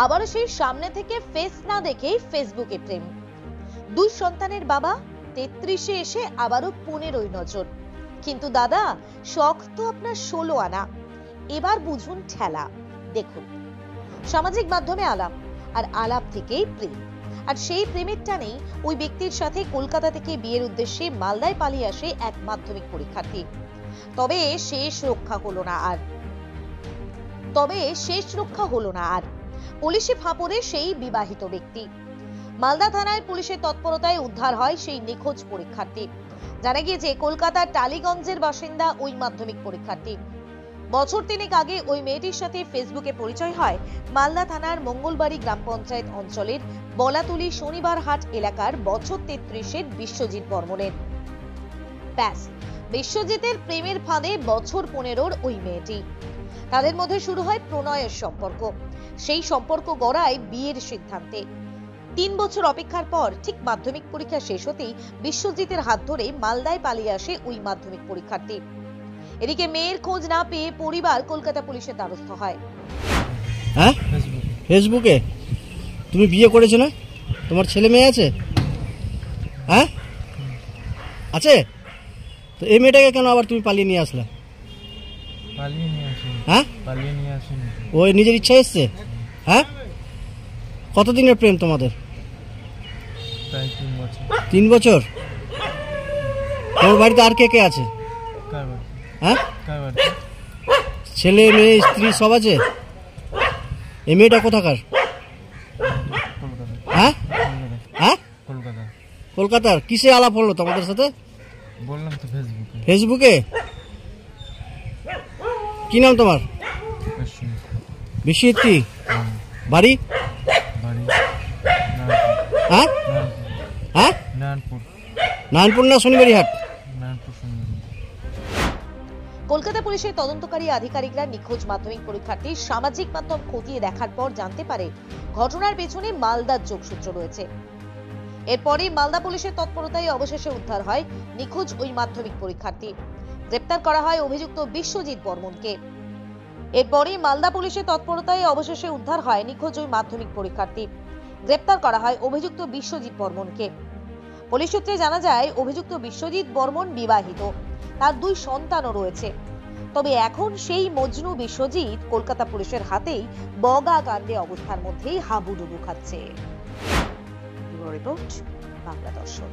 আবারও সেই সামনে থেকে ফেস না দেখেই ফেসবুকে প্রেম। দুই সন্তানের বাবা 33-এ এসে আবারও 15ই নজর। কিন্তু দাদা, শখ তো আপনার 16 আনা, এবার বুঝুন ঠেলা। দেখুন, সামাজিক মাধ্যমে আলাপ, আর আলাপ থেকেই প্রেম, আর সেই প্রেমের টানেই ওই ব্যক্তির সাথে কলকাতা থেকে বিয়ের উদ্দেশ্যে মালদায় পালিয়ে আসে এক মাধ্যমিক পরীক্ষার্থী। তবে শেষ রক্ষা হলো না আর পুলিশে ফাঁপড়ে সেই বিবাহিত ব্যক্তি। মালদা থানায় পুলিশের তৎপরতায় উদ্ধার হয় সেই নিখোঁজ পরীক্ষার্থী। জানা গিয়েছে কলকাতার টালিগঞ্জের বাসিন্দা ওই মাধ্যমিক পরীক্ষার্থী। বছর 3 আগে ওই মেয়েটির সাথে ফেসবুকে পরিচয় হয় মালদা থানার মঙ্গলবাড়ি গ্রাম পঞ্চায়েত অঞ্চলের বলাতুলি শনিবার হাট এলাকার বছর 33-এর বিশ্বজিৎ বর্মনের। ব্যাস, বিশ্বজিতের প্রেমের ফাঁদে বছর 15-র ওই মেয়েটি। তাদের মধ্যে শুরু হয় প্রণয়ের সম্পর্ক। সেই সম্পর্ক গড়ায় বিয়ের সিদ্ধান্তে। 3 বছর অপেক্ষার পর ঠিক মাধ্যমিক পরীক্ষা শেষ হতেই বিশ্বজিতের হাত ধরে মালদায় পালিয়ে আসে ওই মাধ্যমিক পরীক্ষার্থী। এদিকে মেয়ের খোঁজ না পেয়ে পরিবার কলকাতা পুলিশের দ্বারস্থ হয়। হ্যাঁ, ফেসবুকে তুমি বিয়ে করেছো না? তোমার ছেলে মেয়ে আছে? হ্যাঁ আছে। তো এই মেয়েটাকে কেন আবার তুমি পালিয়ে নিয়ে আসলা? হ্যাঁ, ওই নিজের ইচ্ছা এসছে? হ্যাঁ, কতদিনের প্রেম তোমাদের? প্রায় 3 বছর। 3 বছর? তোমার বাড়িতে আর কে কে আছে? হ্যাঁ, ছেলে মেয়ে স্ত্রী সব আছে? এই মেয়েটা কোথাকার? হ্যাঁ হ্যাঁ, কলকাতার। কিসে আলাপ হলো তোমাদের সাথে? বললাম তো ফেসবুকে। কি নাম তোমার? বিশ্বজিৎ। কি বাড়ি? হ্যাঁ হ্যাঁ, নারায়ণপুর না শনিবাড়ি হাট? কলকাতা পুলিশের তদন্তকারী আধিকারিকরা নিখোঁজ মাধ্যমিক পরীক্ষার্থীর সামাজিক মাধ্যম খতিয়ে দেখার পর জানতে পারে ঘটনার পেছনে মালদার যোগসূত্র রয়েছে। এরপরই মালদা পুলিশের তৎপরতায় অবশেষে উদ্ধার হয় নিখোঁজ ওই মাধ্যমিক পরীক্ষার্থী। গ্রেপ্তার করা হয় অভিযুক্ত বিশ্বজিৎ বর্মনকে। এরপরই মালদা পুলিশের তৎপরতায় অবশেষে উদ্ধার হয় নিখোঁজ ওই মাধ্যমিক পরীক্ষার্থী। গ্রেপ্তার করা হয় অভিযুক্ত বিশ্বজিৎ বর্মনকে। পুলিশ সূত্রে জানা যায় অভিযুক্ত বিশ্বজিৎ বর্মন বিবাহিত, তার 2 সন্তানও রয়েছে। তবে এখন সেই মজনু বিশ্বজিৎ কলকাতা পুলিশের হাতেই বগা কাণ্ডে অবস্থার মধ্যেই হাবুডুবু খাচ্ছে। রিপোর্ট বাংলা দর্শন।